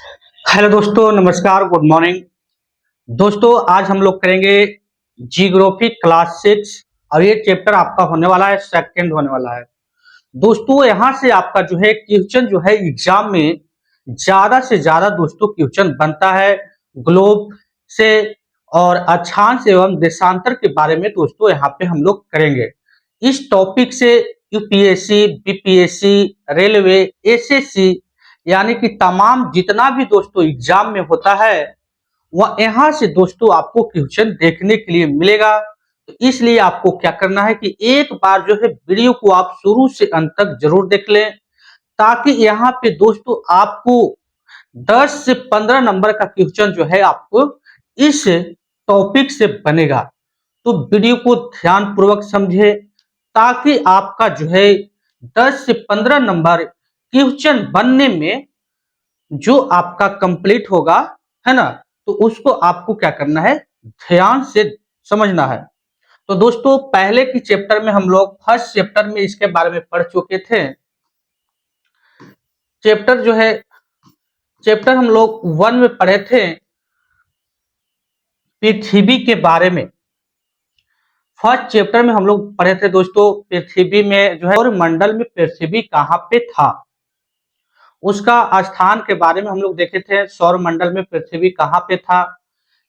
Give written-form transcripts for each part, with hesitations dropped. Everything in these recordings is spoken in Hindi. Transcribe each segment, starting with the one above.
हेलो दोस्तों, नमस्कार, गुड मॉर्निंग। दोस्तों, आज हम लोग करेंगे जियोग्राफी क्लास 6 और ये चैप्टर आपका होने वाला है, सेकंड होने वाला है। दोस्तों, यहाँ से आपका जो है क्वेश्चन जो है एग्जाम में ज्यादा से ज्यादा दोस्तों क्वेश्चन बनता है ग्लोब से और अक्षांश एवं देशांतर के बारे में दोस्तों यहाँ पे हम लोग करेंगे। इस टॉपिक से यूपीएससी, बीपीएससी, रेलवे, एसएससी यानी कि तमाम जितना भी दोस्तों एग्जाम में होता है वह यहाँ से दोस्तों आपको क्वेश्चन देखने के लिए मिलेगा। तो इसलिए आपको क्या करना है कि एक बार जो है वीडियो को आप शुरू से अंत तक जरूर देख लें, ताकि यहाँ पे दोस्तों आपको 10 से 15 नंबर का क्वेश्चन जो है आपको इस टॉपिक से बनेगा। तो वीडियो को ध्यान पूर्वक समझे, ताकि आपका जो है 10 से 15 नंबर क्वेश्चन बनने में जो आपका कंप्लीट होगा, है ना, तो उसको आपको क्या करना है, ध्यान से समझना है। तो दोस्तों, पहले की चैप्टर में हम लोग फर्स्ट चैप्टर में इसके बारे में पढ़ चुके थे। चैप्टर जो है चैप्टर हम लोग 1 में पढ़े थे पृथ्वी के बारे में। फर्स्ट चैप्टर में हम लोग पढ़े थे दोस्तों पृथ्वी में जो है और मंडल में पृथ्वी कहाँ पे था, उसका स्थान के बारे में हम लोग देखे थे। सौर मंडल में पृथ्वी कहाँ पे था।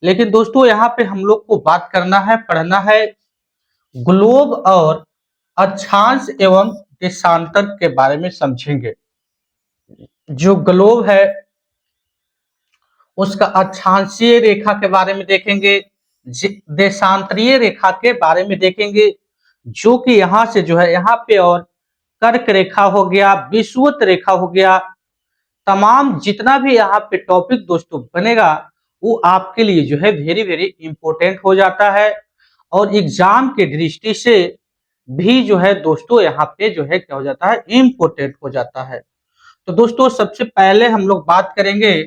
लेकिन दोस्तों यहाँ पे हम लोग को बात करना है, पढ़ना है ग्लोब और अक्षांश एवं देशांतर के बारे में समझेंगे। जो ग्लोब है उसका अक्षांशीय रेखा के बारे में देखेंगे, देशांतरीय रेखा के बारे में देखेंगे, जो कि यहाँ से जो है यहाँ पे और कर्क रेखा हो गया, विषुवत रेखा हो गया, तमाम जितना भी यहाँ पे टॉपिक दोस्तों बनेगा वो आपके लिए जो है वेरी वेरी इंपॉर्टेंट हो जाता है। और एग्जाम के दृष्टि से भी जो है दोस्तों यहाँ पे जो है क्या हो जाता है, इंपॉर्टेंट हो जाता है। तो दोस्तों सबसे पहले हम लोग बात करेंगे,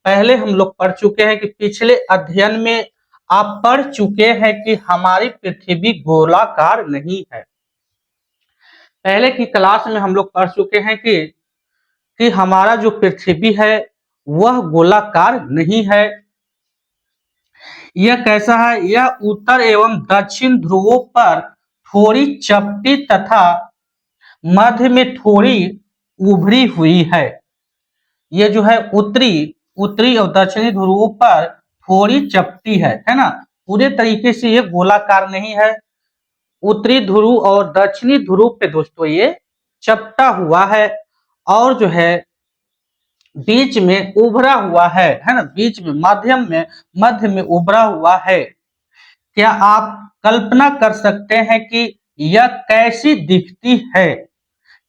पहले हम लोग पढ़ चुके हैं कि पिछले अध्ययन में आप पढ़ चुके हैं कि हमारी पृथ्वी गोलाकार नहीं है। पहले की क्लास में हम लोग पढ़ चुके हैं कि हमारा जो पृथ्वी है वह गोलाकार नहीं है। यह कैसा है, यह उत्तर एवं दक्षिण ध्रुवों पर थोड़ी चपटी तथा मध्य में थोड़ी उभरी हुई है। यह जो है उत्तरी और दक्षिणी ध्रुवों पर थोड़ी चपटी है ना। पूरे तरीके से ये गोलाकार नहीं है। उत्तरी ध्रुव और दक्षिणी ध्रुव पे दोस्तों ये चपटा हुआ है और जो है बीच में उभरा हुआ है ना, बीच में मध्य में उभरा हुआ है। क्या आप कल्पना कर सकते हैं कि यह कैसी दिखती है?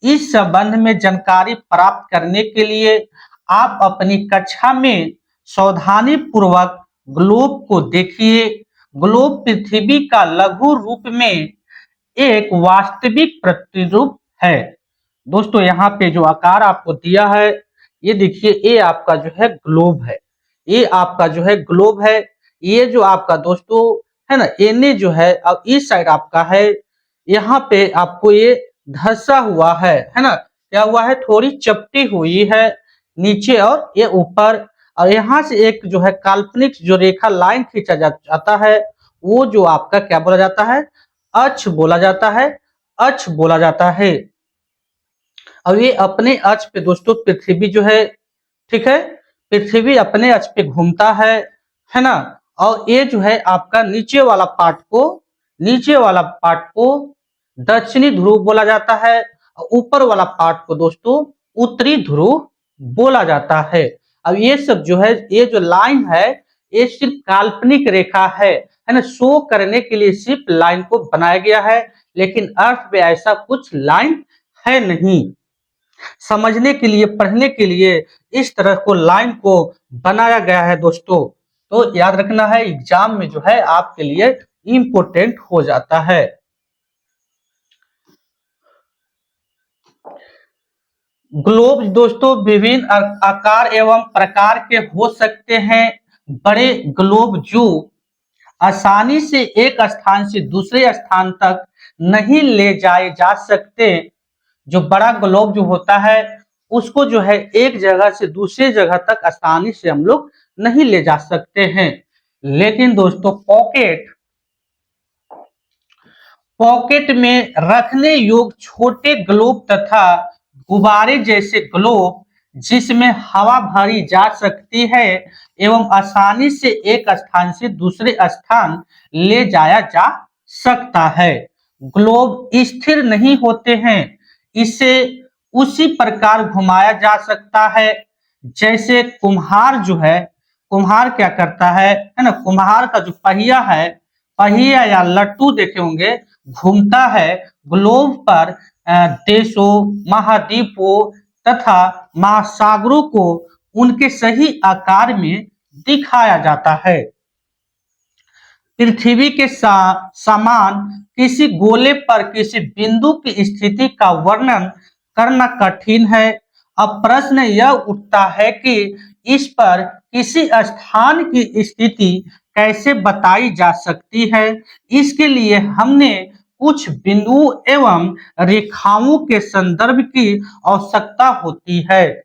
इस संबंध में जानकारी प्राप्त करने के लिए आप अपनी कक्षा में सावधानी पूर्वक ग्लोब को देखिए। ग्लोब पृथ्वी का लघु रूप में एक वास्तविक प्रतिरूप है। दोस्तों यहाँ पे जो आकार आपको दिया है ये देखिए, ये आपका जो है ग्लोब है, ये आपका जो है ग्लोब है। ये जो आपका दोस्तों है ना, एने जो है अब इस साइड आपका है, यहाँ पे आपको ये धंसा हुआ है ना, क्या हुआ है, थोड़ी चपटी हुई है नीचे और ये ऊपर। और यहाँ से एक जो है काल्पनिक जो रेखा लाइन खींचा जाता है वो जो आपका क्या बोला जाता है, अक्ष बोला जाता है, अक्ष बोला जाता है। अब ये अपने अक्ष पे दोस्तों पृथ्वी जो है, ठीक है, पृथ्वी अपने अक्ष पे घूमता है ना। और ये जो है आपका नीचे वाला पार्ट को दक्षिणी ध्रुव बोला जाता है और ऊपर वाला पार्ट को दोस्तों उत्तरी ध्रुव बोला जाता है। अब ये सब जो है, ये जो लाइन है ये सिर्फ काल्पनिक रेखा है ना, शो करने के लिए सिर्फ लाइन को बनाया गया है, लेकिन अर्थ पे ऐसा कुछ लाइन है नहीं। समझने के लिए, पढ़ने के लिए इस तरह को लाइन को बनाया गया है दोस्तों। तो याद रखना है, एग्जाम में जो है आपके लिए इंपॉर्टेंट हो जाता है। ग्लोब दोस्तों विभिन्न आकार एवं प्रकार के हो सकते हैं। बड़े ग्लोब जो आसानी से एक स्थान से दूसरे स्थान तक नहीं ले जाए जा सकते, जो बड़ा ग्लोब जो होता है उसको जो है एक जगह से दूसरे जगह तक आसानी से हम लोग नहीं ले जा सकते हैं। लेकिन दोस्तों पॉकेट में रखने योग्य छोटे ग्लोब तथा गुब्बारे जैसे ग्लोब जिसमें हवा भरी जा सकती है एवं आसानी से एक स्थान से दूसरे स्थान ले जाया जा सकता है। ग्लोब स्थिर नहीं होते हैं, इसे उसी प्रकार घुमाया जा सकता है जैसे कुम्हार क्या करता है ना, कुम्हार का जो पहिया है, पहिया या लट्टू देखे होंगे, घूमता है ग्लोब पर। देशों, महाद्वीपों तथा महासागरों को उनके सही आकार में दिखाया जाता है। पृथ्वी के समान किसी गोले पर किसी बिंदु की स्थिति का वर्णन करना कठिन है। अब प्रश्न यह उठता है कि इस पर किसी स्थान की स्थिति कैसे बताई जा सकती है। इसके लिए हमने कुछ बिंदुओं एवं रेखाओं के संदर्भ की आवश्यकता होती है।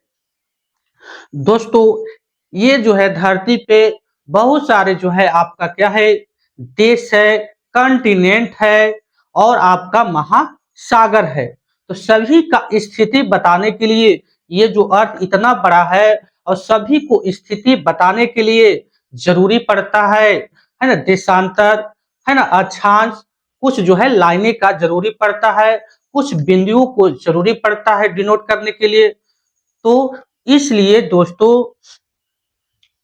दोस्तों ये जो है धरती पे बहुत सारे जो है आपका क्या है, देश है, कॉन्टिनेंट है और आपका महासागर है। तो सभी का स्थिति बताने के लिए ये जो अर्थ इतना बड़ा है और सभी को स्थिति बताने के लिए जरूरी पड़ता है ना, देशांतर, है ना, अक्षांश, कुछ जो है लाइनें का जरूरी पड़ता है, कुछ बिंदुओं को जरूरी पड़ता है डिनोट करने के लिए। तो इसलिए दोस्तों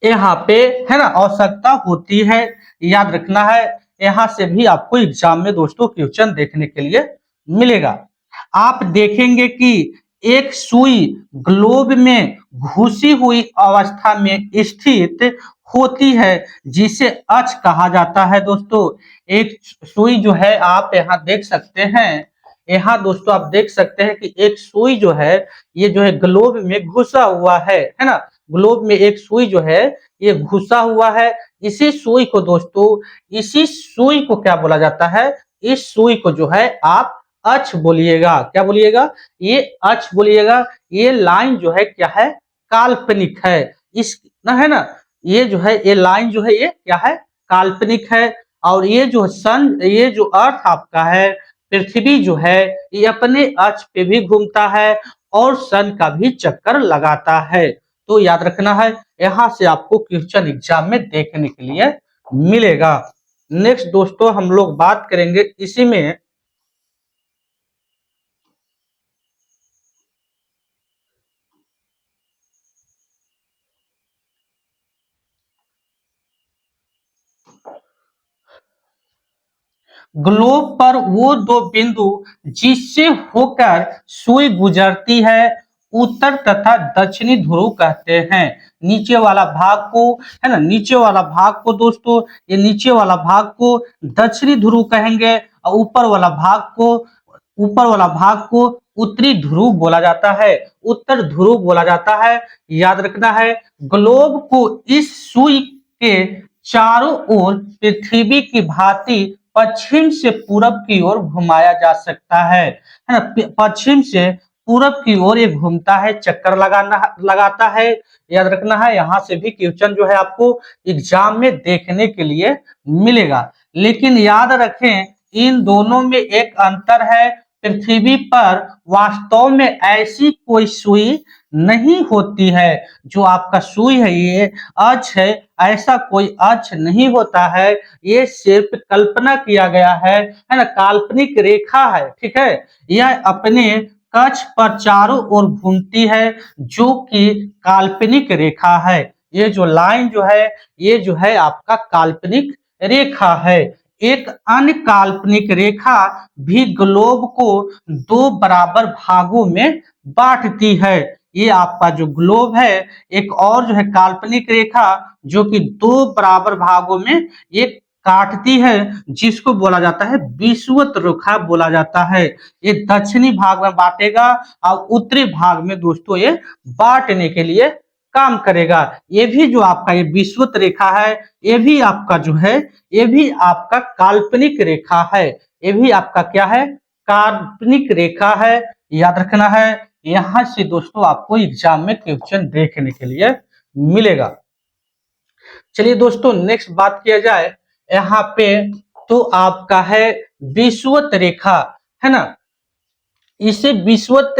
यहाँ पे है ना आवश्यकता होती है, याद रखना है। यहाँ से भी आपको एग्जाम में दोस्तों क्वेश्चन देखने के लिए मिलेगा। आप देखेंगे कि एक सुई ग्लोब में घुसी हुई अवस्था में स्थित होती है जिसे अक्ष कहा जाता है। दोस्तों एक सुई जो है आप यहाँ देख सकते हैं, यहाँ दोस्तों आप देख सकते हैं कि एक सुई जो है ये जो है ग्लोब में घुसा हुआ है ना, ग्लोब में एक सुई जो है ये घुसा हुआ है। इसी सुई को दोस्तों, इसी सुई को क्या बोला जाता है, इस सुई को जो है आप अक्ष बोलिएगा। क्या बोलिएगा, ये अक्ष बोलिएगा। ये लाइन जो है क्या है, काल्पनिक है। इस ना है ना, ये जो है ये लाइन जो है ये क्या है, काल्पनिक है। और ये जो सन, ये जो अर्थ आपका है, पृथ्वी जो है ये अपने अक्ष पे भी घूमता है और सन का भी चक्कर लगाता है। तो याद रखना है, यहाँ से आपको क्वेश्चन एग्जाम में देखने के लिए मिलेगा। नेक्स्ट दोस्तों हम लोग बात करेंगे इसी में ग्लोब पर वो दो बिंदु जिससे होकर सुई गुजरती है उत्तर तथा दक्षिणी ध्रुव कहते हैं। नीचे वाला भाग को, है ना, नीचे वाला भाग को दोस्तों, ये नीचे वाला भाग को दक्षिणी ध्रुव कहेंगे और ऊपर वाला भाग को उत्तरी ध्रुव बोला जाता है, उत्तर ध्रुव बोला जाता है। याद रखना है, ग्लोब को इस सुई के चारों ओर पृथ्वी की भांति पश्चिम से पूरब की ओर घुमाया जा सकता है ना, पश्चिम से पूरब की ओर ये घूमता है, चक्कर लगाता है। याद रखना है, यहाँ से भी क्वेश्चन जो है आपको एग्जाम में देखने के लिए मिलेगा। लेकिन याद रखें इन दोनों में एक अंतर है, पृथ्वी पर वास्तव में ऐसी कोई सुई नहीं होती है। जो आपका सुई है ये अक्ष है, ऐसा कोई अक्ष नहीं होता है, ये सिर्फ कल्पना किया गया है ना, काल्पनिक रेखा है। ठीक है, यह अपने कक्ष पर चारों ओर घूमती है जो कि काल्पनिक रेखा है। ये जो लाइन जो है ये जो है आपका काल्पनिक रेखा है। एक अन्य काल्पनिक रेखा भी ग्लोब को दो बराबर भागों में बांटती है। ये आपका जो ग्लोब है एक और जो है काल्पनिक रेखा जो कि दो बराबर भागों में ये काटती है, जिसको बोला जाता है विषुवत रेखा बोला जाता है। ये दक्षिणी भाग में बांटेगा और उत्तरी भाग में दोस्तों ये बांटने के लिए काम करेगा। ये भी जो आपका ये विषुवत रेखा है ये भी आपका जो है ये भी आपका काल्पनिक रेखा है। ये भी आपका क्या है, काल्पनिक रेखा है। याद रखना है यहाँ से दोस्तों आपको एग्जाम में क्वेश्चन देखने के लिए मिलेगा। चलिए दोस्तों नेक्स्ट बात किया जाए यहाँ पे, तो आपका है विषुवत रेखा, है ना। इसे विषुवत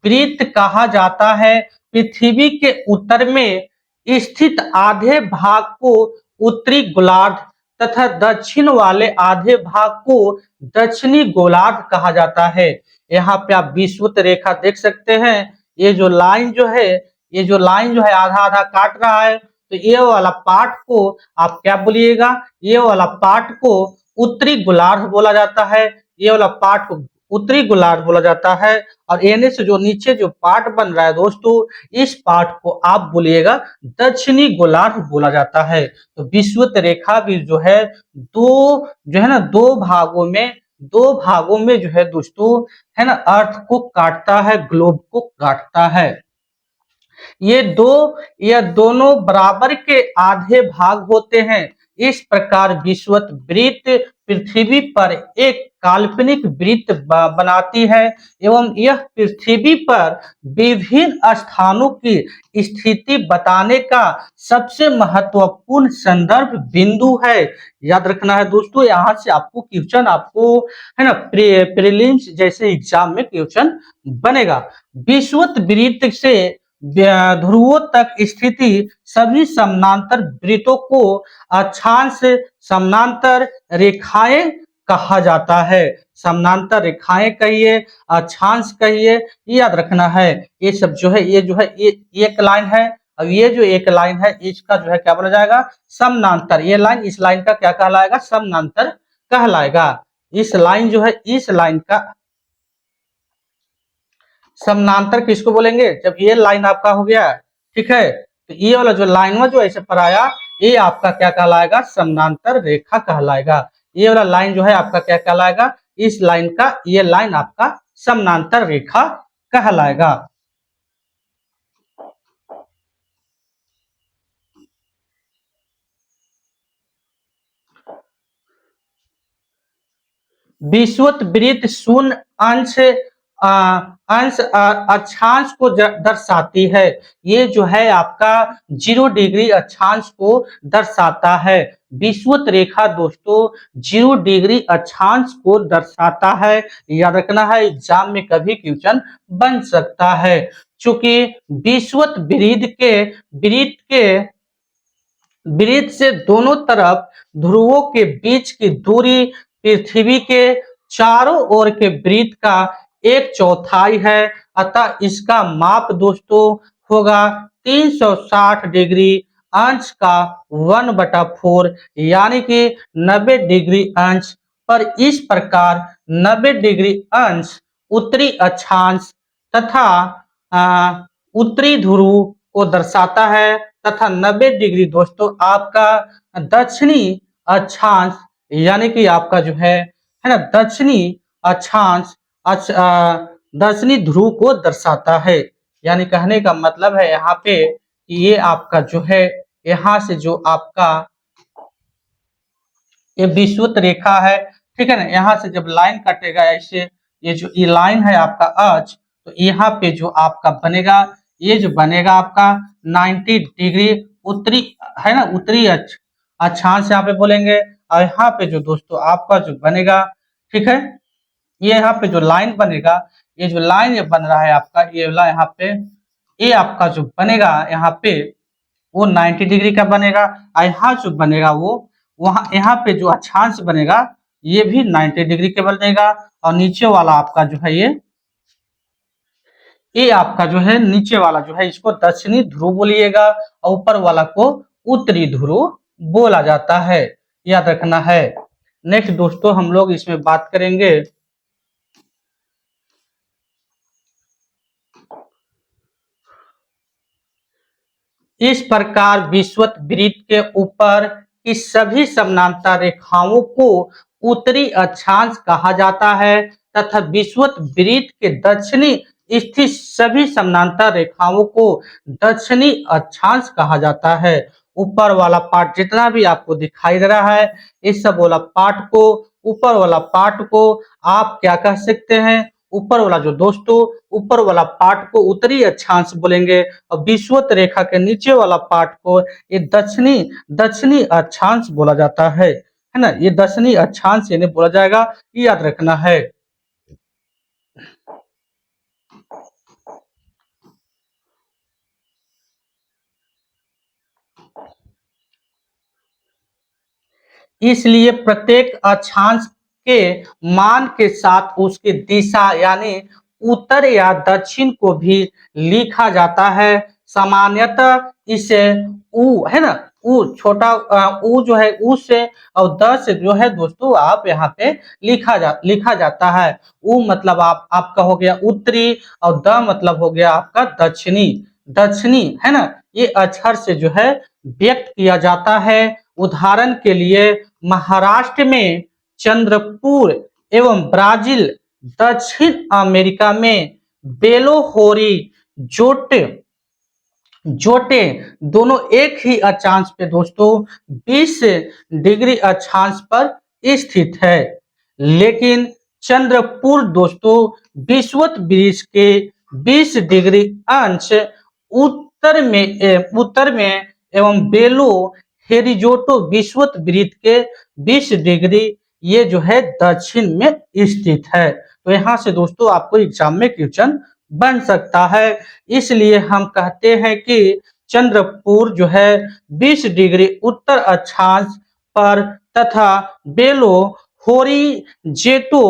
वृत्त कहा जाता है। पृथ्वी के उत्तर में स्थित आधे भाग को उत्तरी गोलार्ध तथा दक्षिण वाले आधे भाग को दक्षिणी गोलार्ध कहा जाता है। यहाँ पे आप विषुवत रेखा देख सकते हैं। ये जो लाइन जो है, ये जो लाइन जो है आधा आधा काट रहा है, तो ये वाला पार्ट को आप क्या बोलिएगा, ये वाला पार्ट को उत्तरी गोलार्ध बोला जाता है। ये वाला पार्ट को उत्तरी गोलार्ध बोला जाता है। और एने से जो नीचे जो पार्ट बन रहा है दोस्तों, इस पार्ट को आप बोलिएगा दक्षिणी गोलार्ध बोला जाता है। तो विषुवत रेखा भी जो है दो भागों में जो है दोस्तों, है ना, अर्थ को काटता है, ग्लोब को काटता है। ये दोनों बराबर के आधे भाग होते हैं। इस प्रकार विषुवत वृत्त पृथ्वी पर एक काल्पनिक वृत्त बनाती है एवं यह पृथ्वी पर विभिन्न स्थानों की स्थिति बताने का सबसे महत्वपूर्ण संदर्भ बिंदु है। याद रखना है दोस्तों, यहाँ से आपको क्वेश्चन आपको, है ना, प्रीलिम्स जैसे एग्जाम में क्वेश्चन बनेगा। विषुवत वृत्त से ध्रुवों तक स्थिति सभी समानांतर वृत्तों को अक्षांश समानांतर रेखाएं कहा जाता है। समानांतर रेखाएं कहिए, अक्षांश कहिए, याद रखना है। ये सब जो है ये एक लाइन है, अब ये जो एक लाइन है इसका जो है क्या बोला जाएगा, समानांतर। ये लाइन इस लाइन का क्या कहलाएगा, समानांतर कहलाएगा। इस लाइन जो है, इस लाइन का समानांतर किसको बोलेंगे, जब ये लाइन आपका हो गया, ठीक है, तो ये वाला जो लाइन में जो ऐसे पराया, ये आपका क्या कहलाएगा, समानांतर रेखा कहलाएगा। ये वाला लाइन जो है आपका क्या कहलाएगा, इस लाइन का, ये लाइन आपका समानांतर रेखा कहलाएगा। विषुवत वृत्त शून्य अंश अक्षांश को दर्शाती है। ये जो है आपका 0 डिग्री अक्षांश को दर्शाता है। विषुवत रेखा दोस्तों 0 डिग्री अक्षांश को दर्शाता है। याद रखना है, एग्जाम में कभी क्वेश्चन बन सकता है। चूंकि विषुवत वृत्त से दोनों तरफ ध्रुवों के बीच की दूरी पृथ्वी के चारों ओर के वृत्त का 1/4 है। अतः इसका माप दोस्तों होगा 360 डिग्री अंश का 1/4, यानी कि 90 डिग्री अंश। पर इस प्रकार 90 डिग्री अंश उत्तरी अक्षांश तथा उत्तरी ध्रुव को दर्शाता है, तथा 90 डिग्री दोस्तों आपका दक्षिणी अक्षांश, यानी कि आपका जो है ना, दक्षिणी अक्षांश दक्षिणी ध्रुव को दर्शाता है। यानी कहने का मतलब है यहाँ पे कि ये आपका जो है, यहाँ से जो आपका ये विषुवत रेखा है, ठीक है ना, यहाँ से जब लाइन कटेगा ऐसे, ये जो ये लाइन है आपका अक्ष, तो यहाँ पे जो आपका बनेगा, ये जो बनेगा आपका 90 डिग्री उत्तरी, है ना, उत्तरी अक्षांश यहाँ पे बोलेंगे। और यहाँ पे जो दोस्तों आपका जो बनेगा, ठीक है, ये यहाँ पे जो लाइन बनेगा, ये जो लाइन ये बन रहा है आपका, ये वाला यहाँ पे, ये आपका जो बनेगा यहाँ पे वो 90 डिग्री का बनेगा। और यहाँ जो बनेगा वो वहां, यहाँ पे जो अक्षांश बनेगा ये भी 90 डिग्री के बनेगा। और नीचे वाला आपका जो है ये आपका जो है नीचे वाला जो है, इसको दक्षिणी ध्रुव बोलिएगा, और ऊपर वाला को उत्तरी ध्रुव बोला जाता है। याद रखना है। नेक्स्ट दोस्तों हम लोग इसमें बात करेंगे इस प्रकार विषुवत वृत्त के ऊपर की सभी समानांतर रेखाओं को उत्तरी अक्षांश कहा जाता है, तथा विषुवत वृत्त के दक्षिणी स्थित सभी समानांतर रेखाओं को दक्षिणी अक्षांश कहा जाता है। ऊपर वाला पार्ट जितना भी आपको दिखाई दे रहा है, इस सब वाला पार्ट को, ऊपर वाला पार्ट को आप क्या कह सकते हैं, ऊपर वाला जो दोस्तों ऊपर वाला पार्ट को उत्तरी अक्षांश बोलेंगे और विषुवत रेखा के नीचे वाला पार्ट को ये दक्षिणी दक्षिणी अक्षांश बोला जाता है ना। ये दक्षिणी अक्षांश यानी बोला जाएगा, ये याद रखना है। इसलिए प्रत्येक अक्षांश के मान के साथ उसकी दिशा यानी उत्तर या दक्षिण को भी लिखा जाता है। सामान्यतः इसे उ है ना, उ छोटा उ जो है उ से और द से जो है दोस्तों आप यहाँ पे लिखा जाता है। उ मतलब आपका हो गया उत्तरी और द मतलब हो गया आपका दक्षिणी दक्षिणी है ना। ये अक्षर से जो है व्यक्त किया जाता है। उदाहरण के लिए महाराष्ट्र में चंद्रपुर एवं ब्राजील, दक्षिण अमेरिका में बेलो होरिज़ोंटे जोटे दोनों एक ही अक्षांश पे दोस्तों 20 डिग्री अक्षांश पर स्थित है। लेकिन चंद्रपुर दोस्तों विषुवत वृत्त के 20 डिग्री अंश उत्तर में एवं बेलो होरिज़ोंटे विषुवत वृत्त के 20 डिग्री ये जो है दक्षिण में स्थित है। तो यहाँ से दोस्तों आपको एग्जाम में क्वेश्चन बन सकता है। इसलिए हम कहते हैं कि चंद्रपुर जो है 20 डिग्री उत्तर अक्षांश पर तथा बेलो होरिज़ोंटे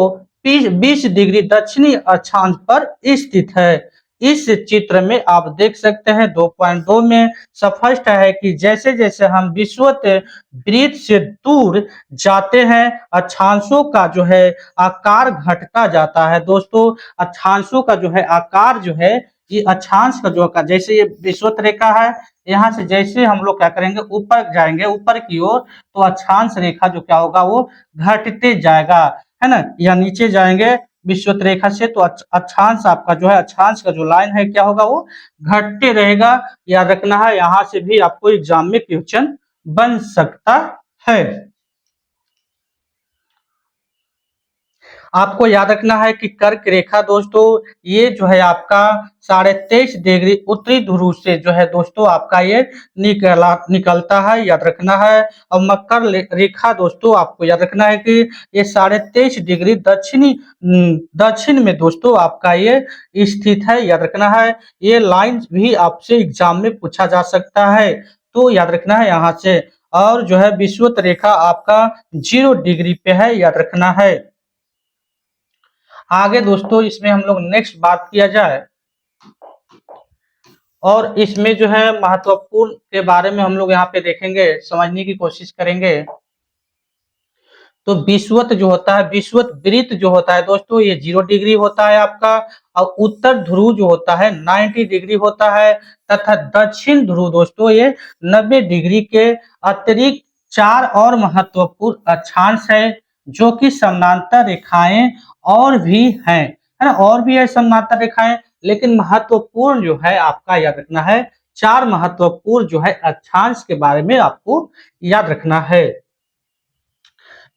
20 डिग्री दक्षिणी अक्षांश पर स्थित है। इस चित्र में आप देख सकते हैं 2.2 में स्पष्ट है कि जैसे जैसे हम विषुवत वृत्त से दूर जाते हैं अक्षांशों का जो है आकार घटता जाता है। दोस्तों अक्षांशों का जो है आकार जो है ये अक्षांश का जो आकार, जैसे ये विषुवत रेखा है यहाँ से जैसे हम लोग क्या करेंगे ऊपर जाएंगे ऊपर की ओर तो अक्षांश रेखा जो क्या होगा वो घटते जाएगा है ना। या नीचे जाएंगे विषुवत रेखा से तो अक्षांश आपका जो है अक्षांश का जो लाइन है क्या होगा वो घटते रहेगा। याद रखना है, यहाँ से भी आपको एग्जाम में क्वेश्चन बन सकता है। आपको याद रखना है कि कर्क रेखा दोस्तों ये जो है आपका 23.5 डिग्री उत्तरी ध्रुव से जो है दोस्तों आपका ये निकलता है, याद रखना है। और मकर रेखा दोस्तों आपको याद रखना है कि ये 23.5 डिग्री दक्षिण में दोस्तों आपका ये स्थित है, याद रखना है। ये लाइन भी आपसे एग्जाम में पूछा जा सकता है, तो याद रखना है यहाँ से। और जो है विषुवत रेखा आपका 0 डिग्री पे है, याद रखना है। आगे दोस्तों इसमें हम लोग नेक्स्ट बात किया जाए और इसमें जो है महत्वपूर्ण के बारे में हम लोग यहाँ पे देखेंगे, समझने की कोशिश करेंगे। तो विषुवत जो होता है विषुवत वृत्त जो होता है दोस्तों ये 0 डिग्री होता है आपका, और उत्तर ध्रुव जो होता है 90 डिग्री होता है तथा दक्षिण ध्रुव दोस्तों ये 90 डिग्री के अतिरिक्त 4 और महत्वपूर्ण अक्षांश है जो कि समानांतर रेखाएं और भी हैं, है ना। और भी है समानांतर रेखाएं, लेकिन महत्वपूर्ण जो है आपका याद रखना है 4 महत्वपूर्ण जो है अक्षांश के बारे में आपको याद रखना है।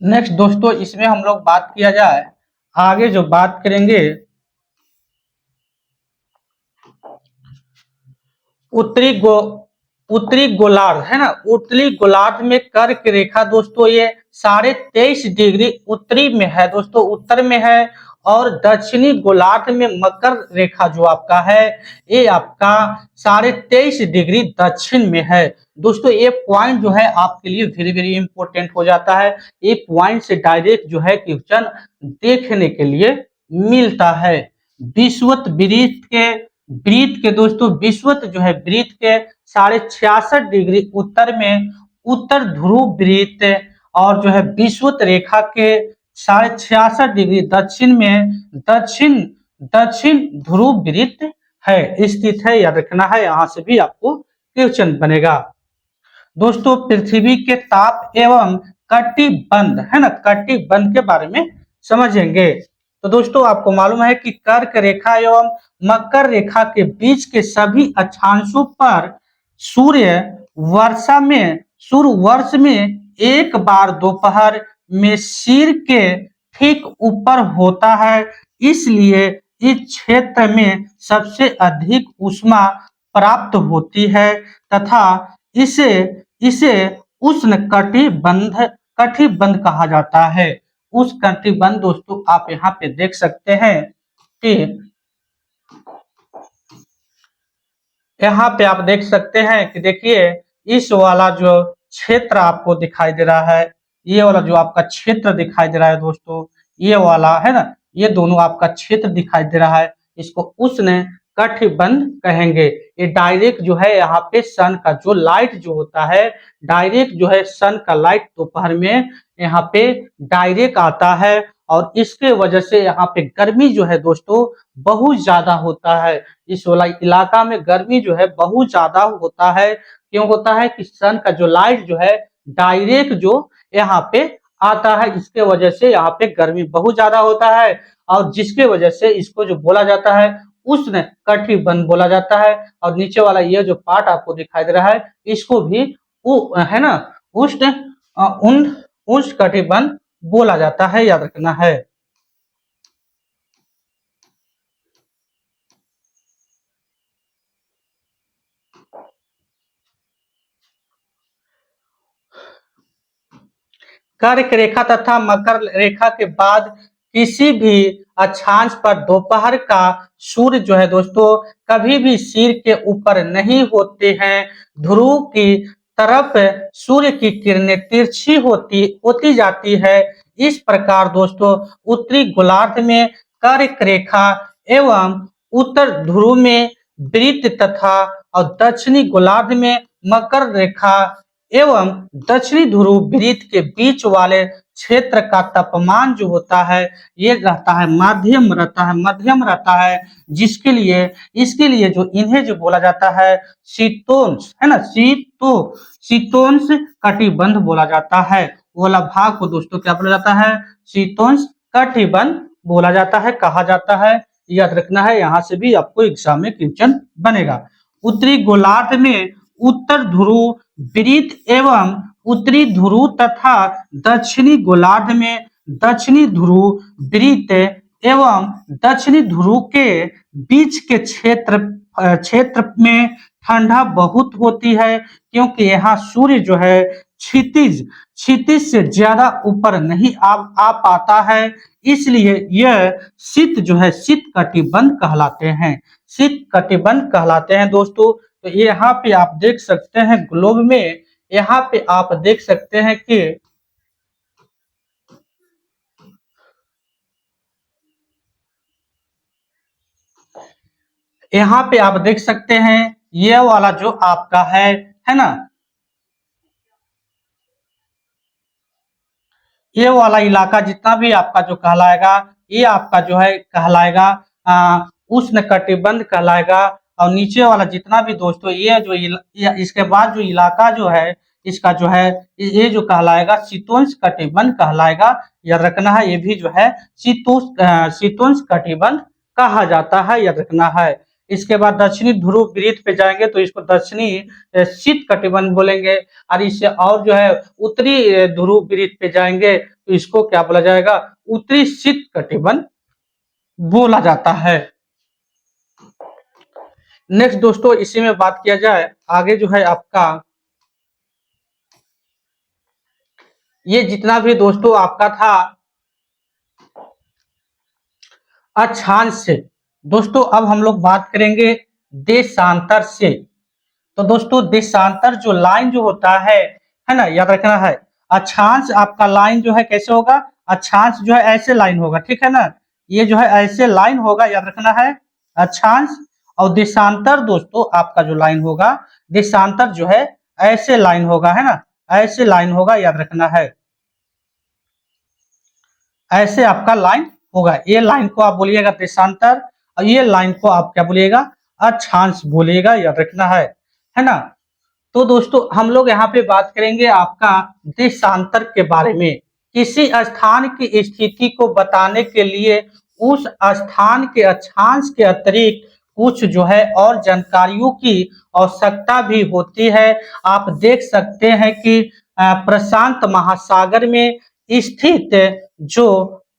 नेक्स्ट दोस्तों इसमें हम लोग बात किया जाए, आगे जो बात करेंगे उत्तरी गोलार्ध है ना। उत्तरी गोलार्ध में कर्क रेखा दोस्तों ये 23.5 डिग्री उत्तरी में है दोस्तों, उत्तर में है। और दक्षिणी गोलार्ध में मकर रेखा जो आपका है ये आपका 23.5 डिग्री दक्षिण में है। दोस्तों ये पॉइंट जो है आपके लिए वेरी वेरी इंपॉर्टेंट हो जाता है। ये पॉइंट से डायरेक्ट जो है क्वेश्चन देखने के लिए मिलता है। विषुवत वृत्त के दोस्तों विषुवत जो है वृत्त के 66.5 डिग्री उत्तर में उत्तर ध्रुव वृत्त और जो है विषुवत रेखा के 66.5 डिग्री दक्षिण में दक्षिण ध्रुव वृत्त है स्थित है, याद रखना है। यहाँ से भी आपको क्वेश्चन बनेगा। दोस्तों पृथ्वी के ताप एवं कटिबंध है ना, कटिबंध के बारे में समझेंगे। तो दोस्तों आपको मालूम है कि कर्क रेखा एवं मकर रेखा के बीच के सभी अक्षांशों पर सूर्य वर्ष में एक बार दोपहर में सिर के ठीक ऊपर होता है। इसलिए इस क्षेत्र में सबसे अधिक ऊष्मा प्राप्त होती है तथा इसे इसे उष्ण कटिबंध कहा जाता है। उष्ण कटिबंध दोस्तों आप यहाँ पे देख सकते हैं कि यहाँ पे आप देख सकते हैं कि देखिए इस वाला जो क्षेत्र आपको दिखाई दे रहा है, ये वाला जो आपका क्षेत्र दिखाई दे रहा है दोस्तों, ये वाला है ना, ये दोनों आपका क्षेत्र दिखाई दे रहा है, इसको उष्ण कटिबंध कहेंगे। ये डायरेक्ट जो है यहाँ पे सन का जो लाइट जो होता है, डायरेक्ट जो है सन का लाइट दोपहर में यहाँ पे डायरेक्ट आता है और इसके वजह से यहाँ पे गर्मी जो है दोस्तों बहुत ज्यादा होता है। इस वाला इलाका में गर्मी जो है बहुत ज्यादा होता है। क्यों होता है कि सन का जो लाइट जो है डायरेक्ट जो यहाँ पे आता है, इसके वजह से यहाँ पे गर्मी बहुत ज्यादा होता है और जिसके वजह से इसको जो बोला जाता है उष्ण कटिबंध बोला जाता है। और नीचे वाला ये जो पार्ट आपको दिखाई दे रहा है इसको भी है ना उष्ण उष्ण कटिबंध बोला जाता है, याद रखना है। कर्क रेखा तथा मकर रेखा के बाद किसी भी अक्षांश पर दोपहर का सूर्य जो है दोस्तों कभी भी सिर के ऊपर नहीं होते हैं। ध्रुव की तरफ सूर्य की किरणें तिरछी होती जाती है। इस प्रकार दोस्तों उत्तरी गोलार्ध में कर्क रेखा एवं उत्तर ध्रुव में वृत्त तथा और दक्षिणी गोलार्ध में मकर रेखा एवं दक्षिणी ध्रुव वृत्त के बीच वाले क्षेत्र का तापमान जो होता है ये रहता है मध्यम रहता है, जिसके लिए इसके लिए जो इन्हें जो बोला जाता है शीतोष्ण है ना, शीतोष्ण कटिबंध बोला जाता है। वाला भाग को दोस्तों क्या बोला जाता है, शीतोष्ण कटिबंध बोला जाता है, कहा जाता है। याद रखना है, यहाँ से भी आपको एग्जाम में क्वेश्चन बनेगा। उत्तरी गोलार्ध में उत्तर ध्रुव वृत्त एवं उत्तरी ध्रुव तथा दक्षिणी गोलार्ध में दक्षिणी ध्रुव वृत्त एवं दक्षिणी ध्रुव के बीच के क्षेत्र में ठंडा बहुत होती है, क्योंकि यहाँ सूर्य जो है क्षितिज से ज्यादा ऊपर नहीं आ पाता है, इसलिए यह शीत जो है शीत कटिबंध कहलाते हैं, शीत कटिबंध कहलाते हैं दोस्तों। तो यहाँ पे आप देख सकते हैं ग्लोब में, यहाँ पे आप देख सकते हैं कि यहाँ पे आप देख सकते हैं ये वाला जो आपका है ना, ये वाला इलाका जितना भी आपका जो कहलाएगा ये आपका जो है कहलाएगा उष्ण कटिबंध कहलाएगा। और नीचे वाला जितना भी दोस्तों ये जो इसके बाद जो इलाका जो है इसका जो है ये जो कहलाएगा शीतोष्ण कटिबंध कहलाएगा। याद रखना है, ये भी जो है शीतोष्ण कटिबंध कहा जाता है, याद रखना है। इसके बाद दक्षिणी ध्रुव वृत्त पे जाएंगे तो इसको दक्षिणी शीत कटिबंध बोलेंगे, और इससे और जो है उत्तरी ध्रुव वृत्त पे जाएंगे तो इसको क्या बोला जाएगा, उत्तरी शीत कटिबंध बोला जाता है। नेक्स्ट दोस्तों इसी में बात किया जाए आगे जो है आपका ये जितना भी दोस्तों आपका था अक्षांश से, दोस्तों अब हम लोग बात करेंगे देशांतर से। तो दोस्तों देशांतर जो लाइन जो होता है ना, याद रखना है। अक्षांश आपका लाइन जो है कैसे होगा, अक्षांश जो है ऐसे लाइन होगा, ठीक है ना, ये जो है ऐसे लाइन होगा, याद रखना है अक्षांश। और देशांतर दोस्तों आपका जो लाइन होगा, देशांतर जो है ऐसे लाइन होगा, है ना, ऐसे लाइन होगा, याद रखना है, ऐसे आपका लाइन होगा। ये लाइन को आप बोलिएगा देशांतर और ये लाइन को आप क्या बोलिएगा, अक्षांश बोलिएगा, याद रखना है ना। तो दोस्तों हम लोग यहाँ पे बात करेंगे आपका देशांतर के बारे में। किसी स्थान की स्थिति को बताने के लिए उस स्थान के अक्षांश के अतिरिक्त कुछ जो है और जानकारियों की आवश्यकता भी होती है। आप देख सकते हैं कि प्रशांत महासागर में स्थित जो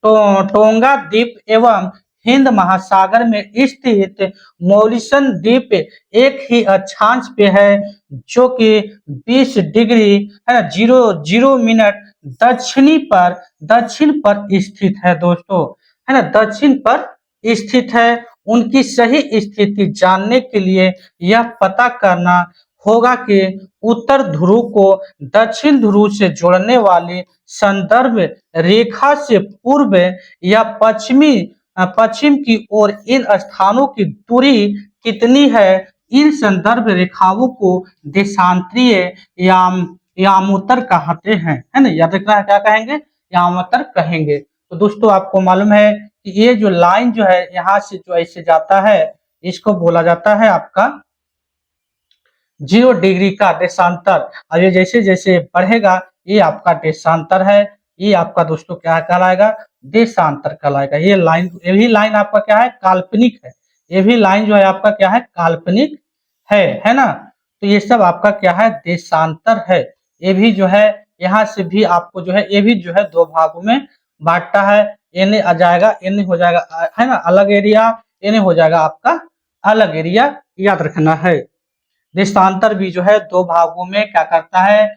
टोंगा द्वीप एवं हिंद महासागर में स्थित मॉरिशन द्वीप एक ही अक्षांश पे है, जो कि 20 डिग्री है ना 00 मिनट दक्षिण पर स्थित है दोस्तों, है ना, दक्षिण पर स्थित है। उनकी सही स्थिति जानने के लिए यह पता करना होगा कि उत्तर ध्रुव को दक्षिण ध्रुव से जोड़ने वाली संदर्भ रेखा से पूर्व या पश्चिम की ओर इन स्थानों की दूरी कितनी है। इन संदर्भ रेखाओं को देशांतरीय यामोत्तर कहते हैं, है ना, याद रखना है, क्या कहेंगे, यामोत्तर कहेंगे। तो दोस्तों आपको मालूम है कि ये जो लाइन जो है यहाँ से जो ऐसे जाता है, इसको बोला जाता है आपका 0 डिग्री का देशांतर। और ये जैसे जैसे बढ़ेगा ये आपका देशांतर है, ये आपका दोस्तों क्या कहलाएगा, देशांतर कहलाएगा। ये भी लाइन आपका क्या है, काल्पनिक है। ये भी लाइन जो है आपका क्या है, काल्पनिक है ना। तो ये सब आपका क्या है, देशांतर है। ये भी जो है यहाँ से भी आपको जो है, ये भी जो है दो भागों में बांटता है। एने आ जाएगा, एने हो जाएगा, है ना, अलग एरिया, एने हो जाएगा आपका अलग एरिया, याद रखना है। देशांतर भी जो है दो भागों में क्या करता है,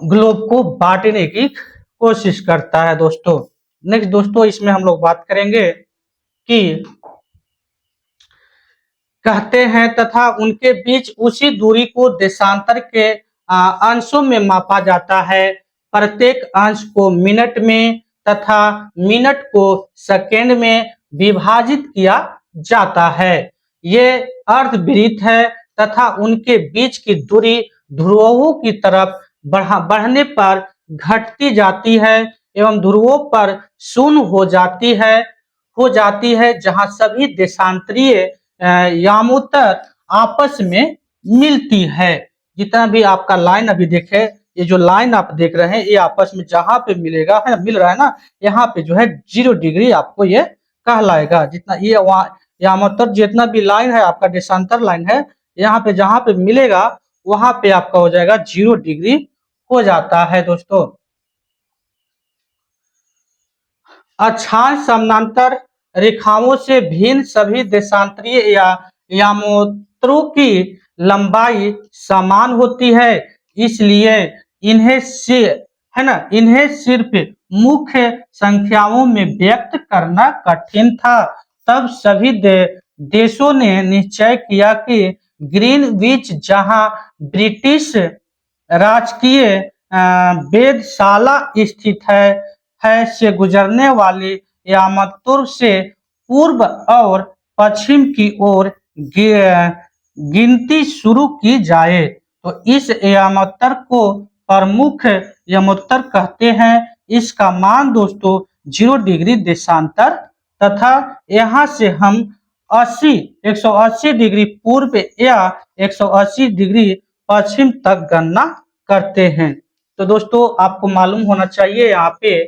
ग्लोब को बांटने की कोशिश करता है दोस्तों। नेक्स्ट दोस्तों इसमें हम लोग बात करेंगे कि कहते हैं तथा उनके बीच उसी दूरी को देशांतर के अंशों में मापा जाता है। प्रत्येक अंश को मिनट में तथा मिनट को सेकेंड में विभाजित किया जाता है। ये अर्धवृत्त है तथा उनके बीच की दूरी ध्रुवों की तरफ बढ़ने पर घटती जाती है एवं ध्रुवों पर शून्य हो जाती है जहां सभी देशांतरीय यामोत्तर आपस में मिलती है। जितना भी आपका लाइन अभी देखे, ये जो लाइन आप देख रहे हैं ये आपस में जहां पे मिलेगा, है मिल रहा है ना, यहाँ पे जो है 0 डिग्री आपको ये कहलाएगा। जितना ये यामोत्तर जितना भी लाइन है आपका देशांतर लाइन है, यहाँ पे जहां पे मिलेगा वहां पे आपका हो जाएगा 0 डिग्री हो जाता है दोस्तों। अक्षांश समानांतर रेखाओं से भिन्न सभी देशांतरीय या यामोत्तरों की लंबाई समान होती है, इसलिए इन्हें सिर्फ मुख्य संख्याओं में व्यक्त करना कठिन था। तब सभी देशों ने निश्चय किया कि ग्रीनविच, जहां ब्रिटिश राजकीय वेधशाला स्थित है से गुजरने वाली यामतुर से पूर्व और पश्चिम की ओर गिनती शुरू की जाए। तो इस यामोत्तर को प्रमुख यामोत्तर कहते हैं। इसका मान दोस्तों 0 डिग्री देशांतर तथा यहाँ से हम 180 डिग्री पूर्व या 180 डिग्री पश्चिम तक गणना करते हैं। तो दोस्तों आपको मालूम होना चाहिए यहाँ पे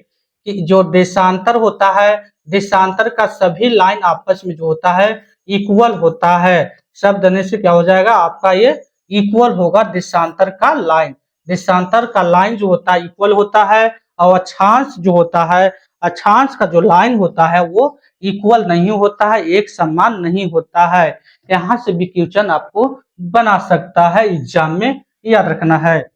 कि जो देशांतर होता है, देशांतर का सभी लाइन आपस में जो होता है इक्वल होता है। शब्द देने से क्या हो जाएगा आपका, ये इक्वल होगा देशांतर का लाइन। देशांतर का लाइन जो होता है इक्वल होता है, और अक्षांश जो होता है, अक्षांश का जो लाइन होता है वो इक्वल नहीं होता है, एक समान नहीं होता है। यहाँ से भी क्वेश्चन आपको बना सकता है एग्जाम में, याद रखना है।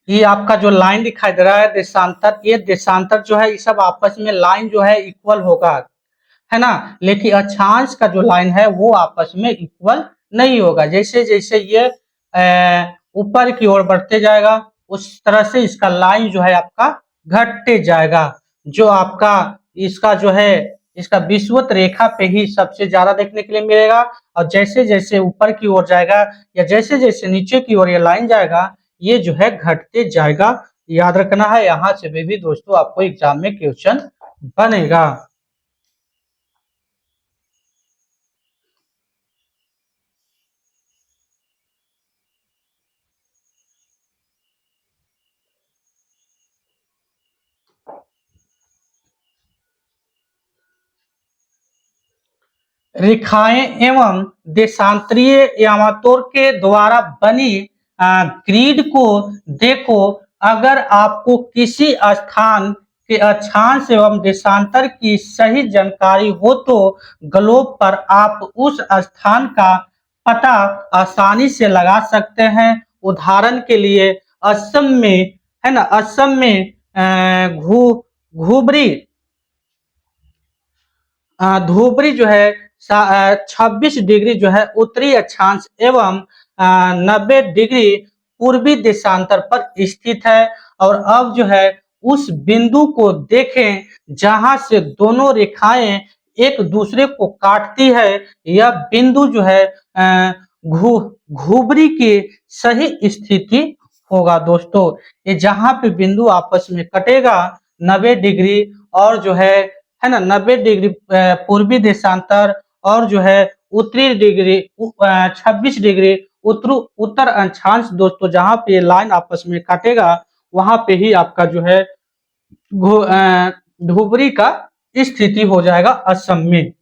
ये आपका जो लाइन दिखाई दे रहा है देशांतर, ये देशांतर जो है ये सब आपस में लाइन जो है इक्वल होगा, है ना, लेकिन अक्षांश का जो लाइन है वो आपस में इक्वल नहीं होगा। जैसे जैसे ये ऊपर की ओर बढ़ते जाएगा उस तरह से इसका लाइन जो है आपका घटते जाएगा। जो आपका इसका जो है इसका विषुवत रेखा पे ही सबसे ज्यादा देखने के लिए मिलेगा, और जैसे जैसे ऊपर की ओर जाएगा या जैसे जैसे नीचे की ओर ये लाइन जाएगा ये जो है घटते जाएगा। याद रखना है, यहाँ से भी दोस्तों आपको एग्जाम में क्वेश्चन बनेगा। रेखाएं एवं देशांतरीय यामातोर के द्वारा बनी ग्रिड को देखो। अगर आपको किसी स्थान के अक्षांश एवं देशांतर की सही जानकारी हो तो ग्लोब पर आप उस स्थान का पता आसानी से लगा सकते हैं। उदाहरण के लिए असम में, है ना, असम में घुबरी धुबरी जो है 26 डिग्री जो है उत्तरी अक्षांश एवं 90 डिग्री पूर्वी देशांतर पर स्थित है। और अब जो है उस बिंदु को देखें जहां से दोनों रेखाएं एक दूसरे को काटती है। यह बिंदु जो है घुबरी की सही स्थिति होगा दोस्तों। ये जहां पे बिंदु आपस में कटेगा 90 डिग्री और जो है ना 90 डिग्री पूर्वी देशांतर और जो है उत्तरी डिग्री 26 डिग्री उत्तर अक्षांश दोस्तों, जहां पे लाइन आपस में काटेगा वहां पे ही आपका जो है धुबरी का स्थिति हो जाएगा असम में।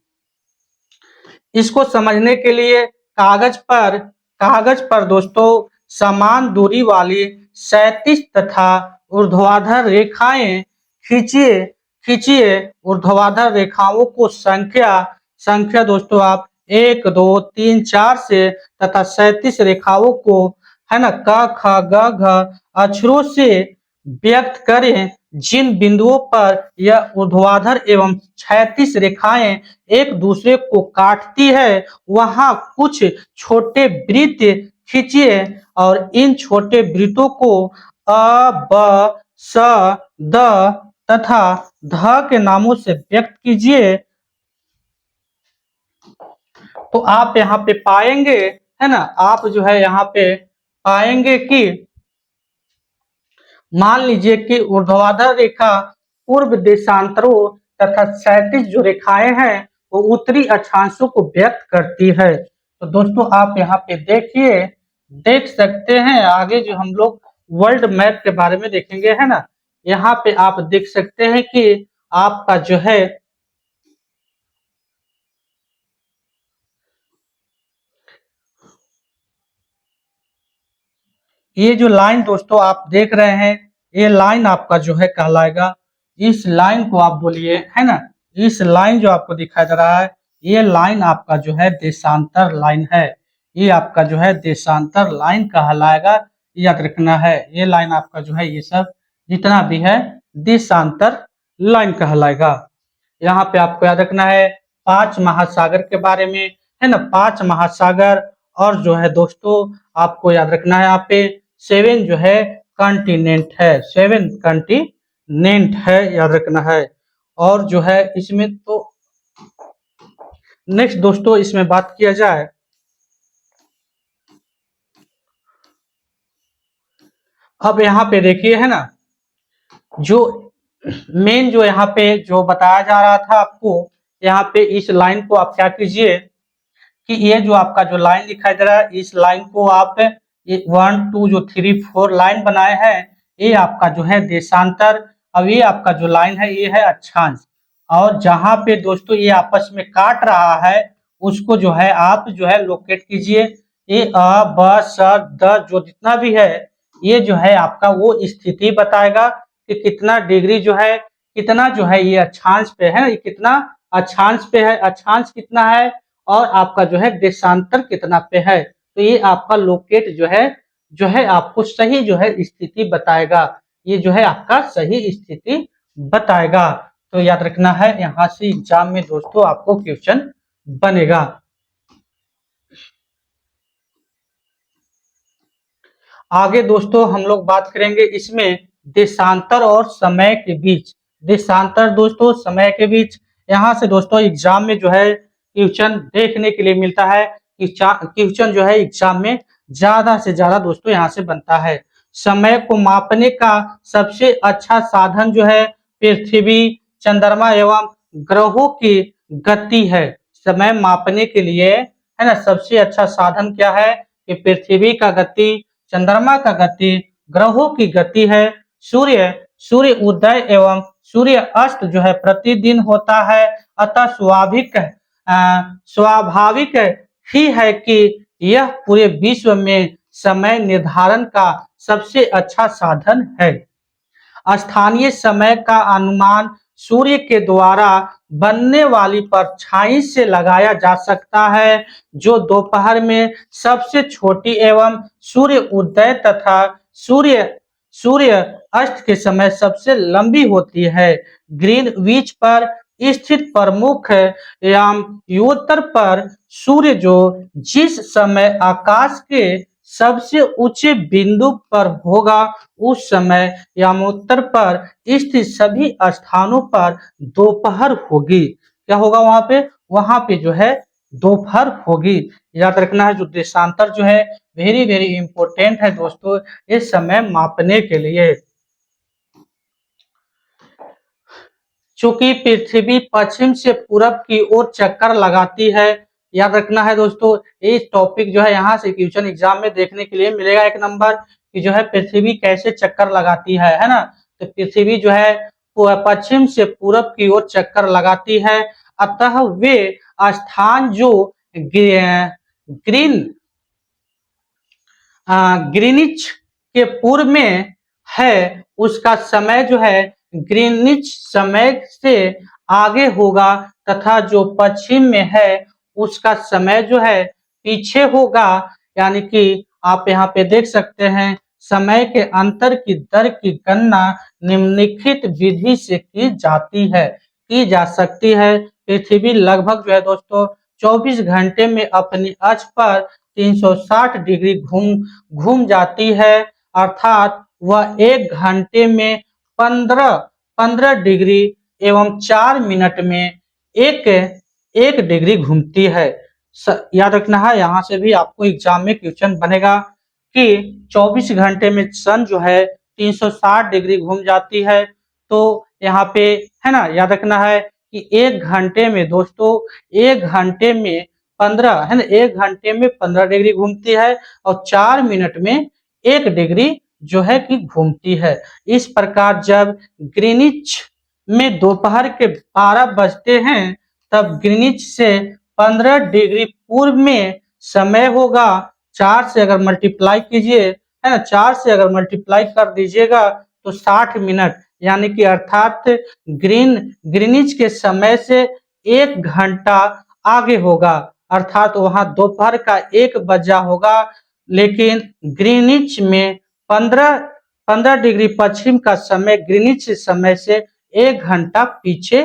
इसको समझने के लिए कागज पर दोस्तों समान दूरी वाली 37 तथा ऊर्ध्वाधर रेखाएं खींचिए। ऊर्ध्वाधर रेखाओं को संख्या दोस्तों आप 1 2 3 4 से तथा 37 रेखाओं को, है ना, क ख ग घ अक्षरों से व्यक्त करें। जिन बिंदुओं पर यह ऊर्ध्वाधर एवं 36 रेखाएं एक दूसरे को काटती है वहां कुछ छोटे वृत्त खींचिए और इन छोटे वृत्तों को अ ब स द तथा ध के नामों से व्यक्त कीजिए। तो आप यहाँ पे पाएंगे, है ना, आप जो है यहाँ पे पाएंगे कि मान लीजिए कि ऊर्ध्वाधर रेखा पूर्व देशांतरों तथा 37 जो रेखाएं हैं वो उत्तरी अक्षांशों को व्यक्त करती है। तो दोस्तों आप यहाँ पे देखिए, देख सकते हैं। आगे जो हम लोग वर्ल्ड मैप के बारे में देखेंगे, है ना, यहाँ पे आप देख सकते हैं कि आपका जो है ये जो लाइन दोस्तों आप देख रहे हैं, ये लाइन आपका जो है कहलाएगा, इस लाइन को आप बोलिए, है ना, इस लाइन जो आपको दिखाई दे रहा है ये लाइन आपका जो है देशांतर लाइन है। ये आपका जो है देशांतर लाइन कहलाएगा, याद रखना है। ये लाइन आपका जो है ये सब जितना भी है देशांतर लाइन कहलाएगा। यहाँ पे आपको याद रखना है 5 महासागर के बारे में, है ना, 5 महासागर। और जो है दोस्तों आपको याद रखना है यहाँ पे 7 जो है कॉन्टिनेंट है, 7 कॉन्टिनेंट है, याद रखना है। और जो है इसमें तो नेक्स्ट दोस्तों इसमें बात किया जाए, अब यहाँ पे देखिए, है ना, जो मेन जो यहाँ पे जो बताया जा रहा था आपको, यहाँ पे इस लाइन को आप क्या कीजिए कि ये जो आपका जो लाइन दिखाई दे रहा है इस लाइन को आप 1 2 जो 3 4 लाइन बनाए हैं, ये आपका जो है देशांतर। अब ये आपका जो लाइन है ये है अक्षांश। और जहां पे दोस्तों ये आपस में काट रहा है उसको जो है आप जो है लोकेट कीजिए। ये अ ब स द जो जितना भी है ये जो है आपका वो स्थिति बताएगा कि कितना डिग्री जो है, कितना जो है ये अक्षांश पे है, ये कितना अक्षांश पे है, अक्षांश कितना है और आपका जो है देशांतर कितना पे है। तो ये आपका लोकेट जो है आपको सही जो है स्थिति बताएगा। ये जो है आपका सही स्थिति बताएगा। तो याद रखना है, यहाँ से एग्जाम में दोस्तों आपको क्वेश्चन बनेगा। आगे दोस्तों हम लोग बात करेंगे इसमें देशांतर और समय के बीच। देशांतर दोस्तों समय के बीच, यहाँ से दोस्तों एग्जाम में जो है क्वेश्चन देखने के लिए मिलता है कि क्वेश्चन जो है एग्जाम में ज्यादा से ज्यादा दोस्तों यहाँ से बनता है। समय को मापने का सबसे अच्छा साधन जो है पृथ्वी, चंद्रमा एवं ग्रहों की गति है। समय मापने के लिए, है ना, सबसे अच्छा साधन क्या है कि पृथ्वी का गति, चंद्रमा का गति, ग्रहों की गति है। सूर्य उदय एवं सूर्य अस्त जो है प्रतिदिन होता है, अतः स्वाभाविक स्वाभाविक ही है कि यह पूरे विश्व में समय निर्धारण का सबसे अच्छा साधन है। स्थानीय समय का अनुमान सूर्य के द्वारा बनने वाली परछाई से लगाया जा सकता है, जो दोपहर में सबसे छोटी एवं सूर्य उदय तथा सूर्य सूर्य अस्त के समय सबसे लंबी होती है। ग्रीनविच पर स्थित प्रमुख यामयोत्तर पर सूर्य जो जिस समय आकाश के सबसे ऊंचे बिंदु पर होगा, उस समय यामोत्तर पर स्थित सभी स्थानों पर दोपहर होगी। क्या होगा वहां पे? वहां पे जो है दोपहर होगी। याद रखना है, जो देशांतर जो है वेरी वेरी इंपॉर्टेंट है दोस्तों इस समय मापने के लिए। चूंकि पृथ्वी पश्चिम से पूरब की ओर चक्कर लगाती है। याद रखना है दोस्तों, इस टॉपिक जो है यहाँ से क्वेश्चन एग्जाम में देखने के लिए मिलेगा एक नंबर कि जो है पृथ्वी कैसे चक्कर लगाती है ना। तो पृथ्वी जो है पश्चिम से पूरब की ओर चक्कर लगाती है, अतः वे स्थान जो ग्रीन ग्रीनिच के पूर्व में है, उसका समय जो है ग्रीनिच समय से आगे होगा, तथा जो पश्चिम में है उसका समय जो है पीछे होगा। यानी कि आप यहाँ पे देख सकते हैं, समय के अंतर की दर की गणना निम्नलिखित विधि से की जा सकती है। पृथ्वी लगभग जो है दोस्तों 24 घंटे में अपनी अक्ष पर 360 डिग्री घूम जाती है, अर्थात वह 1 घंटे में 15 डिग्री एवं 4 मिनट में एक डिग्री घूमती है। याद रखना है, यहाँ से भी आपको एग्जाम में क्वेश्चन बनेगा कि 24 घंटे में सन जो है 360 डिग्री घूम जाती है। तो यहाँ पे है ना, याद रखना है कि 1 घंटे में दोस्तों 1 घंटे में 15 है ना, 1 घंटे में 15 डिग्री घूमती है और 4 मिनट में 1 डिग्री जो है कि घूमती है। इस प्रकार जब ग्रीनिच में दोपहर के 12 बजते हैं, तब ग्रीनिच से 15 डिग्री पूर्व में समय होगा। 4 से अगर मल्टीप्लाई कीजिए है ना, 4 से अगर मल्टीप्लाई कर दीजिएगा तो 60 मिनट, यानी कि अर्थात ग्रीनिच के समय से 1 घंटा आगे होगा, अर्थात वहां दोपहर का 1 बजा होगा, लेकिन ग्रीनिच में 15 डिग्री पश्चिम का समय ग्रीनिच समय से 1 घंटा पीछे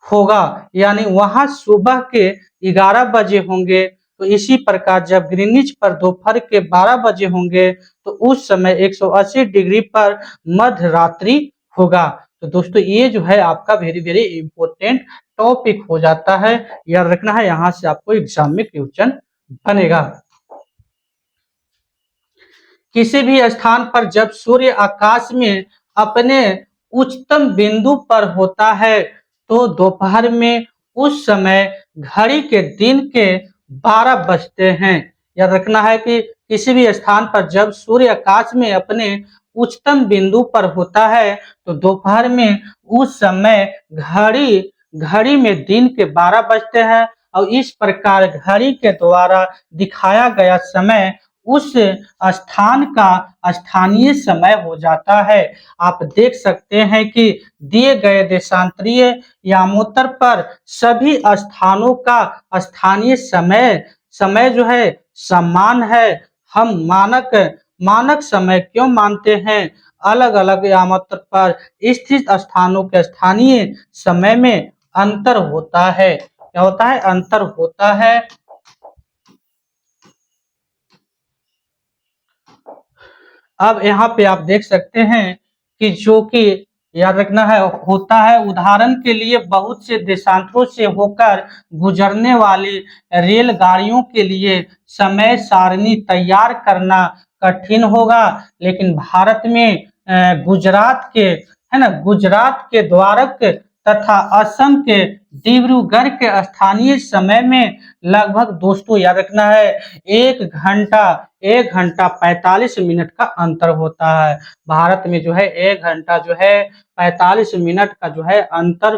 होगा, यानी वहां सुबह के 11 बजे होंगे। तो इसी प्रकार जब ग्रीनिच पर दोपहर के 12 बजे होंगे तो उस समय 180 डिग्री पर मध्य रात्रि होगा। तो दोस्तों ये जो है आपका वेरी वेरी इंपॉर्टेंट टॉपिक हो जाता है, याद रखना है, यहाँ से आपको एग्जाम में क्वेश्चन बनेगा। किसी भी स्थान पर जब सूर्य आकाश में अपने उच्चतम बिंदु पर होता है, तो दोपहर में उस समय घड़ी के दिन के 12 बजते हैं। याद रखना है कि किसी भी स्थान पर जब सूर्य आकाश में अपने उच्चतम बिंदु पर होता है, तो दोपहर में उस समय घड़ी में दिन के 12 बजते हैं, और इस प्रकार घड़ी के द्वारा दिखाया गया समय उस स्थान का स्थानीय समय हो जाता है। आप देख सकते हैं कि दिए गए देशांतरीय यामोत्तर पर सभी स्थानों का स्थानीय समय जो है समान है। हम मानक समय क्यों मानते हैं? अलग अलग यामोत्तर पर स्थित स्थानों के स्थानीय समय में अंतर होता है। क्या होता है? अंतर होता है। अब यहाँ पे आप देख सकते हैं कि जो कि याद रखना है होता है, उदाहरण के लिए बहुत से देशांतरों से होकर गुजरने वाली रेलगाड़ियों के लिए समय सारणी तैयार करना कठिन होगा, लेकिन भारत में गुजरात के द्वारक तथा असम के डिब्रूगढ़ के स्थानीय समय में लगभग दोस्तों याद रखना है 1 घंटा 45 मिनट का अंतर होता है। भारत में जो है 1 घंटा जो है 45 मिनट का जो है अंतर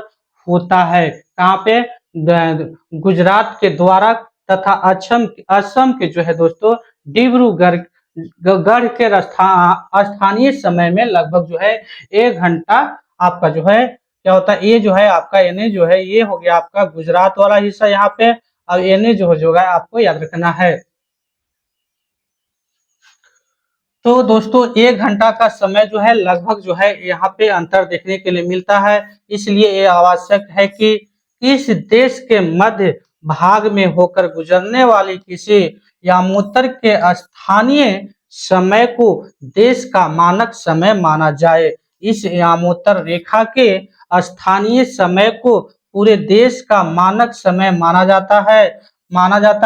होता है। कहाँ पे? गुजरात के द्वारा तथा असम के जो है दोस्तों डिब्रूगढ़ गढ़ के स्थानीय समय में लगभग जो है 1 घंटा आपका जो है क्या होता है, ये जो है आपका एनए जो है ये हो गया आपका गुजरात वाला हिस्सा यहाँ पे। अब एनए जो है आपको याद रखना है। तो दोस्तों 1 घंटा का समय जो है लगभग जो है यहाँ पे अंतर देखने के लिए मिलता है। इसलिए ये आवश्यक है कि इस देश के मध्य भाग में होकर गुजरने वाली किसी यामोत्तर के स्थानीय समय को देश का मानक समय माना जाए। इस यामोत्तर रेखा के स्थानीय समय को पूरे देश का मानक समय माना जाता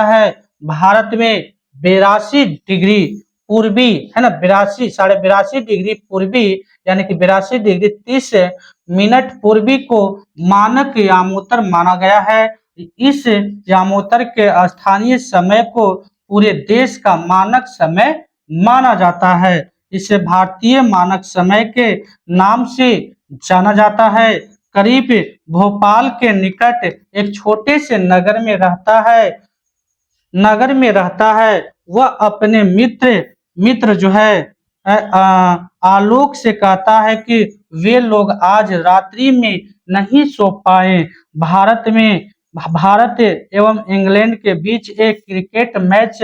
है। भारत में 82 डिग्री पूर्वी है ना, 82 डिग्री पूर्वी यानी कि 82 डिग्री 30 मिनट पूर्वी को मानक यामोत्तर माना गया है। इस यामोत्तर के स्थानीय समय को पूरे देश का मानक समय माना जाता है। इसे भारतीय मानक समय के नाम से जाना जाता है। करीब भोपाल के निकट एक छोटे से नगर में रहता है। वह अपने मित्र जो है आलोक से कहता है कि वे लोग आज रात्रि में नहीं सो पाए। भारत एवं इंग्लैंड के बीच एक क्रिकेट मैच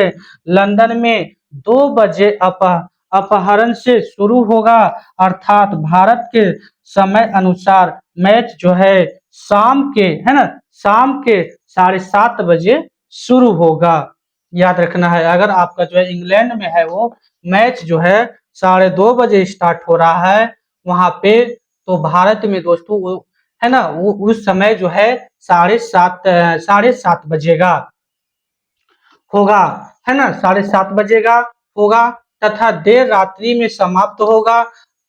लंदन में 2 बजे अपहरण से शुरू होगा, अर्थात भारत के समय अनुसार मैच जो है शाम के 7:30 बजे शुरू होगा। याद रखना है, अगर आपका जो है इंग्लैंड में है वो मैच जो है 2:30 बजे स्टार्ट हो रहा है वहां पे, तो भारत में दोस्तों वो है ना वो उस समय जो है 7:30 बजेगा होगा, है ना 7:30 बजेगा होगा तथा देर रात्रि में समाप्त होगा।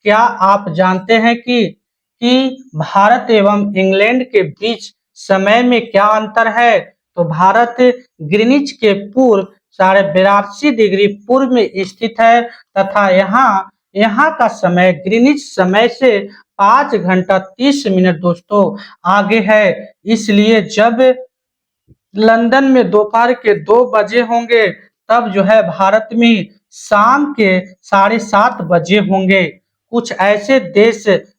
क्या आप जानते हैं कि भारत एवं इंग्लैंड के बीच समय में क्या अंतर है? तो भारत ग्रीनिच के पूर्व 82.5 डिग्री पूर्व में स्थित है तथा यहाँ का समय ग्रीनिच समय से 5 घंटा 30 मिनट दोस्तों आगे है। इसलिए जब लंदन में दोपहर के 2 बजे होंगे तब जो है भारत में शाम के 7:30 बजे होंगे। कुछ ऐसे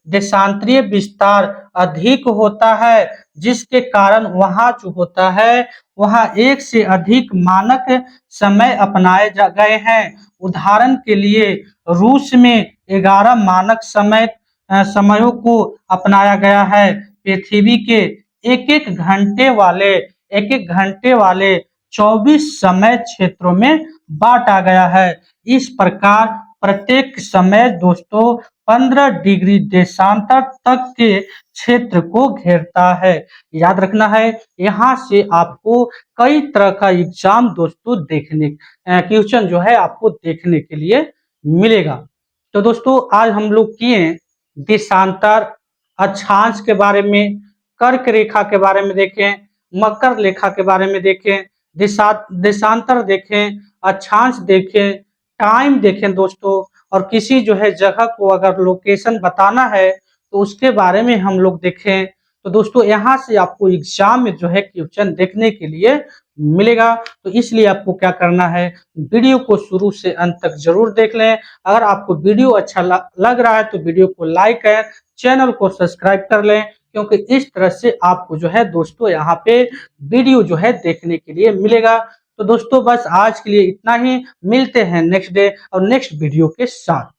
देशांतरीय विस्तार अधिक होता है जिसके कारण वहां जो होता है वहां एक से अधिक मानक समय अपनाए गए हैं। उदाहरण के लिए रूस में 11 मानक समयों को अपनाया गया है। पृथ्वी के एक एक घंटे वाले 24 समय क्षेत्रों में बांटा गया है। इस प्रकार प्रत्येक समय दोस्तों 15 डिग्री देशांतर तक के क्षेत्र को घेरता है। याद रखना है, यहाँ से आपको कई तरह का एग्जाम दोस्तों क्वेश्चन जो है आपको देखने के लिए मिलेगा। तो दोस्तों आज हम लोग किए देशांतर, अक्षांश के बारे में, कर्क रेखा के बारे में देखें, मकर रेखा के बारे में देखें, देशांतर देखें, अक्षांश देखें, टाइम देखें दोस्तों, और किसी जो है जगह को अगर लोकेशन बताना है तो उसके बारे में हम लोग देखें। तो दोस्तों यहाँ से आपको एग्जाम में जो है क्वेश्चन देखने के लिए मिलेगा। तो इसलिए आपको क्या करना है, वीडियो को शुरू से अंत तक जरूर देख लें। अगर आपको वीडियो अच्छा लग रहा है तो वीडियो को लाइक करें, चैनल को सब्सक्राइब कर लें, क्योंकि इस तरह से आपको जो है दोस्तों यहाँ पे वीडियो जो है देखने के लिए मिलेगा। तो दोस्तों बस आज के लिए इतना ही, मिलते हैं नेक्स्ट डे और नेक्स्ट वीडियो के साथ।